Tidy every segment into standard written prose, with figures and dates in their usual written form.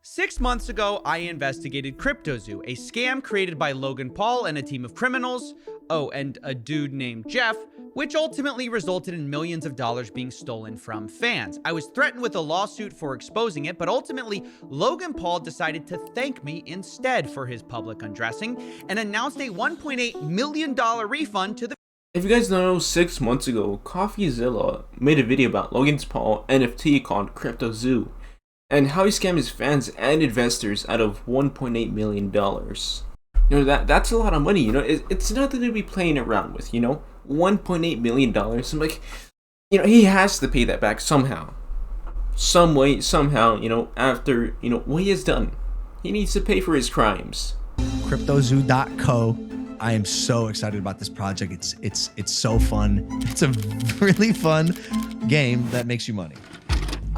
6 months ago, I investigated CryptoZoo, a scam created by Logan Paul and a team of criminals, and a dude named Jeff, which ultimately resulted in millions of dollars being stolen from fans. I was threatened with a lawsuit for exposing it, but ultimately, Logan Paul decided to thank me instead for his public undressing and announced a $1.8 million refund to the. If you guys know, 6 months ago, CoffeeZilla made a video about Logan Paul NFT called CryptoZoo, and how he scammed his fans and investors out of $1.8 million. That's a lot of money, it's nothing to be playing around with, $1.8 million. I'm like, he has to pay that back somehow. Some way, somehow, after, what he has done. He needs to pay for his crimes. CryptoZoo.co. I am so excited about this project. It's so fun. It's a really fun game that makes you money.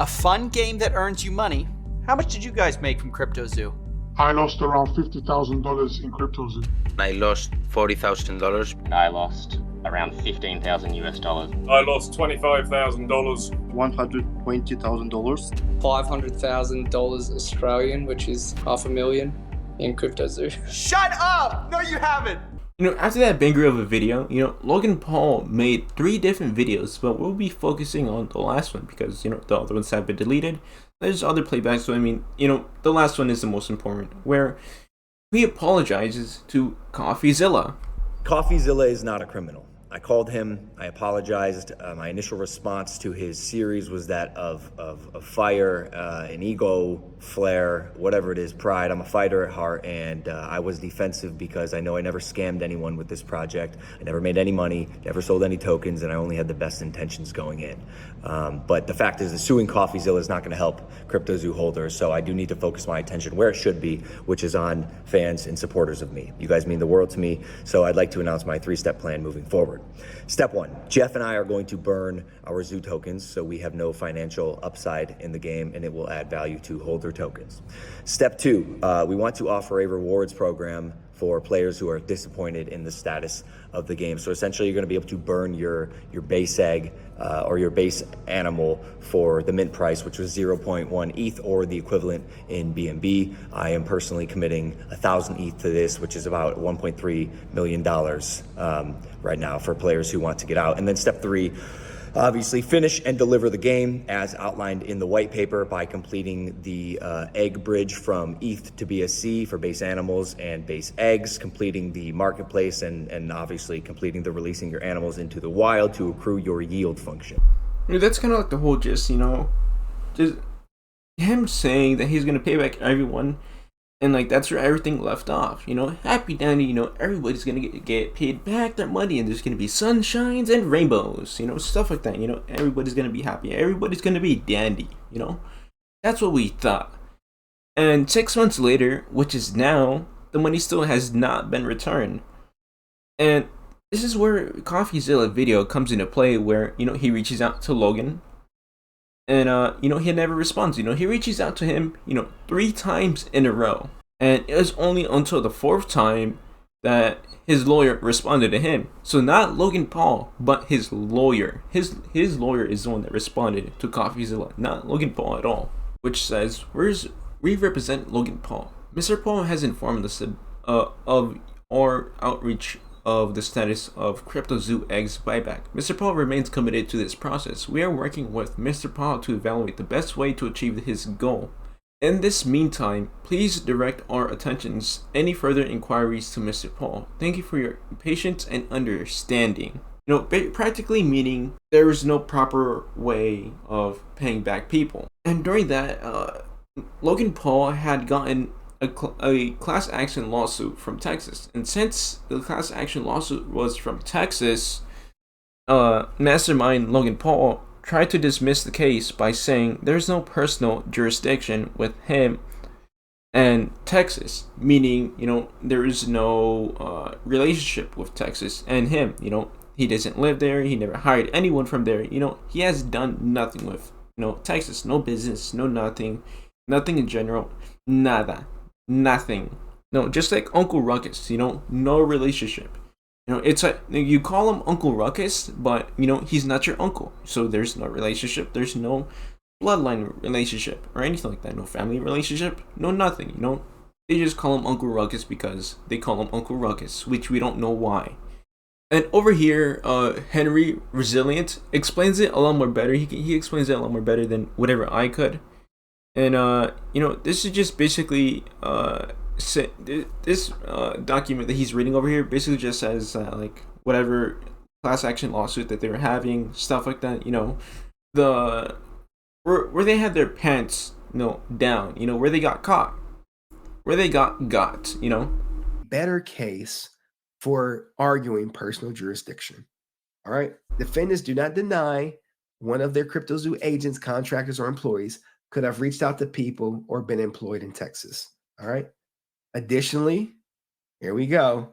A fun game that earns you money? How much did you guys make from CryptoZoo? I lost around $50,000 in CryptoZoo. I lost $40,000. I lost around $15,000. I lost $25,000. $120,000. $500,000 Australian, which is $500,000 in CryptoZoo. Shut up! No, you haven't! After that banger of a video, Logan Paul made 3 different videos, but we'll be focusing on the last one because, the other ones have been deleted. There's other playbacks, so the last one is the most important, where he apologizes to CoffeeZilla. CoffeeZilla is not a criminal. I called him, I apologized. My initial response to his series was that of fire, an ego flare, whatever it is, pride. I'm a fighter at heart, and I was defensive because I know I never scammed anyone with this project. I never made any money, never sold any tokens, and I only had the best intentions going in. But the fact is that suing CoffeeZilla is not going to help CryptoZoo holders, so I do need to focus my attention where it should be, which is on fans and supporters of me. You guys mean the world to me, so I'd like to announce my 3-step plan moving forward. Step 1, Jeff and I are going to burn our Zoo tokens so we have no financial upside in the game and it will add value to holder tokens. Step 2, we want to offer a rewards program for players who are disappointed in the status of the game. So essentially you're gonna be able to burn your base egg or your base animal for the mint price, which was 0.1 ETH or the equivalent in BNB. I am personally committing 1,000 ETH to this, which is about $1.3 million right now for players who want to get out. And then step 3, obviously finish and deliver the game as outlined in the white paper by completing the egg bridge from ETH to BSC for base animals and base eggs, completing the marketplace, and obviously completing the releasing your animals into the wild to accrue your yield function. That's kind of like the whole gist, just him saying that he's going to pay back everyone, and that's where everything left off. Happy dandy, everybody's gonna get paid back their money, and there's gonna be sunshines and rainbows, stuff like that. Everybody's gonna be happy, everybody's gonna be dandy. That's what we thought. And 6 months later, which is now, the money still has not been returned. And this is where CoffeeZilla video comes into play, where he reaches out to Logan. And, he never responds. He reaches out to him, 3 times in a row. And it was only until the 4th time that his lawyer responded to him. So not Logan Paul, but his lawyer. His lawyer is the one that responded to CoffeeZilla, not Logan Paul at all. Which says, we represent Logan Paul. Mr. Paul has informed us of our outreach of the status of CryptoZoo eggs buyback. Mr. Paul remains committed to this process. We are working with Mr. Paul to evaluate the best way to achieve his goal. In this meantime, please direct our attentions any further inquiries to Mr. Paul. Thank you for your patience and understanding. Practically meaning there is no proper way of paying back people. And during that, Logan Paul had gotten a class action lawsuit from Texas, and since the class action lawsuit was from Texas, Mastermind Logan Paul tried to dismiss the case by saying there's no personal jurisdiction with him and Texas, meaning there is no relationship with Texas and him. He doesn't live there, he never hired anyone from there. He has done nothing with Texas, no business, no nothing in general, nada. Nothing. No, just like Uncle Ruckus, no relationship. It's like you call him Uncle Ruckus, but he's not your uncle. So there's no relationship, there's no bloodline relationship or anything like that. No family relationship. No nothing. You know, they just call him Uncle Ruckus because they call him Uncle Ruckus, which we don't know why. And over here, Henry Resilient explains it a lot more better. He explains it a lot more better than whatever I could. And you know, this is just basically this document that he's reading over here basically just says like whatever class action lawsuit that they were having, stuff like that. You know, the where they had their pants, you know, down. You know, where they got caught, where they got. You know, better case for arguing personal jurisdiction. All right. Defendants do not deny one of their CryptoZoo agents, contractors, or employees could have reached out to people or been employed in Texas. All right. Additionally, here we go.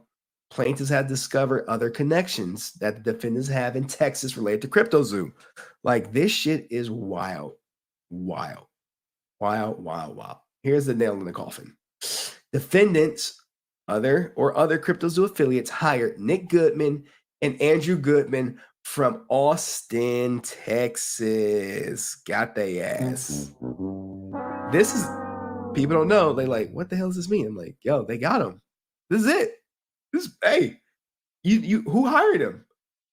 Plaintiffs have discovered other connections that the defendants have in Texas related to CryptoZoo. Like, this shit is wild. Wild. Wild, wild, wild. Here's the nail in the coffin. Defendants, other CryptoZoo affiliates hired Nick Goodman and Andrew Goodman from Austin, Texas. Got they ass. This is, people don't know. They like, what the hell does this mean? I'm like, yo, they got him. This is it. Hey, you who hired him?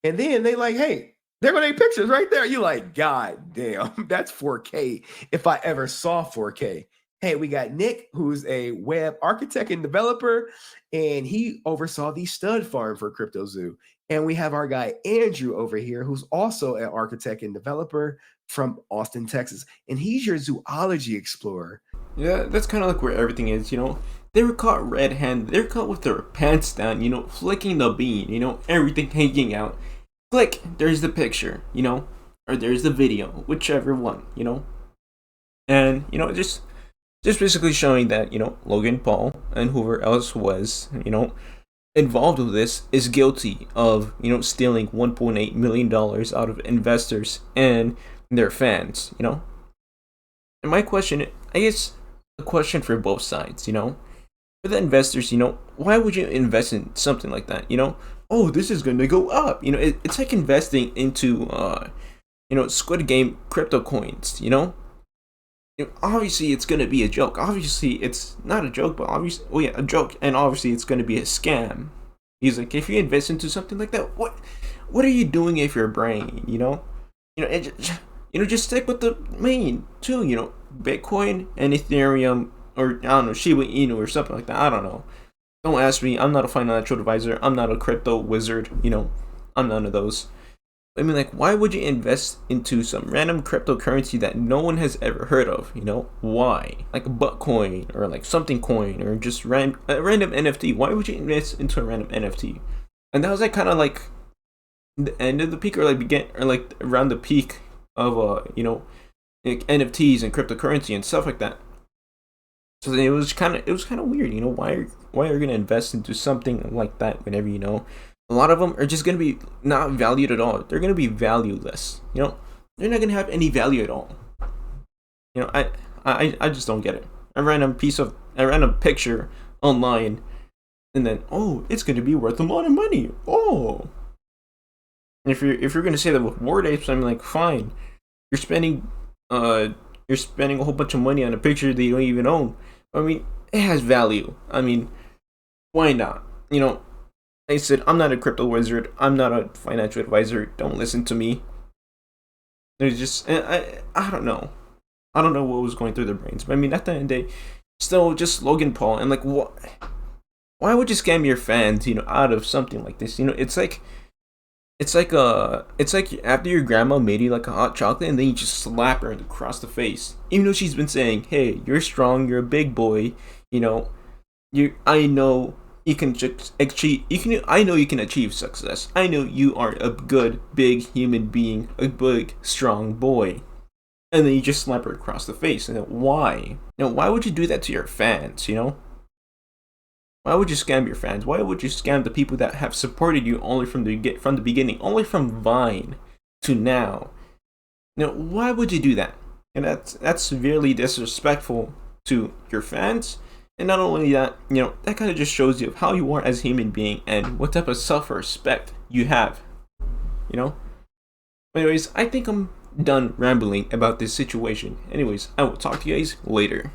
And then they like, hey, they're gonna take pictures right there. You like, God damn, that's 4K. If I ever saw 4K. Hey, we got Nick, who's a web architect and developer, and he oversaw the stud farm for CryptoZoo. And we have our guy Andrew over here, who's also an architect and developer from Austin, Texas. And he's your zoology explorer. yeah, that's kind of like where everything is. You know, they were caught red-handed. They were caught with their pants down. You know, flicking the bean. You know, everything hanging out. Click. There's the picture. You know, or there's the video, whichever one. You know, and you know, just basically showing that, you know, Logan Paul and whoever else was, you know, involved with this is guilty of, you know, stealing $1.8 million out of investors and their fans, you know. And my question, I guess, a question for both sides, you know. For the investors, you know, why would you invest in something like that, you know? Oh, this is going to go up, you know. It's like investing into, you know, Squid Game crypto coins, you know. Obviously it's going to be a joke. Obviously it's not a joke, but obviously, oh yeah, a joke, and obviously it's going to be a scam. He's like, if you invest into something like that, what are you doing if your brain, you know? And just stick with the main two, you know, Bitcoin and Ethereum, or I don't know, Shiba Inu or something like that. I don't know. Don't ask me. I'm not a financial advisor. I'm not a crypto wizard, you know. I'm none of those. I mean, like, why would you invest into some random cryptocurrency that no one has ever heard of? You know, why? Like a Buttcoin or like something coin or just a random NFT. Why would you invest into a random NFT? And that was like kind of like the end of the peak, or like around the peak of you know, like NFTs and cryptocurrency and stuff like that. So it was kind of weird. You know, why are you gonna invest into something like that whenever, you know, a lot of them are just going to be not valued at all. They're going to be valueless. You know, they're not going to have any value at all. You know, I just don't get it. I ran a picture online, and then, oh, it's going to be worth a lot of money. Oh, and if you're going to say that with Bored Apes, I'm like, fine. You're spending a whole bunch of money on a picture that you don't even own. I mean, it has value. I mean, why not? You know. I said, I'm not a crypto wizard. I'm not a financial advisor. Don't listen to me. There's just, I don't know. I don't know what was going through their brains. But I mean, at the end of the day, still just Logan Paul. And like, what? Why would you scam your fans, you know, out of something like this? You know, it's like after your grandma made you like a hot chocolate and then you just slap her across the face. Even though she's been saying, hey, you're strong, you're a big boy, you know, I know you can achieve. I know you can achieve success. I know you are a good, big human being, a big, strong boy. And then you just slap her across the face. And then why? You know, why would you do that to your fans? You know, why would you scam your fans? Why would you scam the people that have supported you only from the beginning, only from Vine to now? You know, why would you do that? And that's severely disrespectful to your fans. And not only that, you know, that kind of just shows you how you are as a human being and what type of self-respect you have, you know? Anyways, I think I'm done rambling about this situation. Anyways, I will talk to you guys later.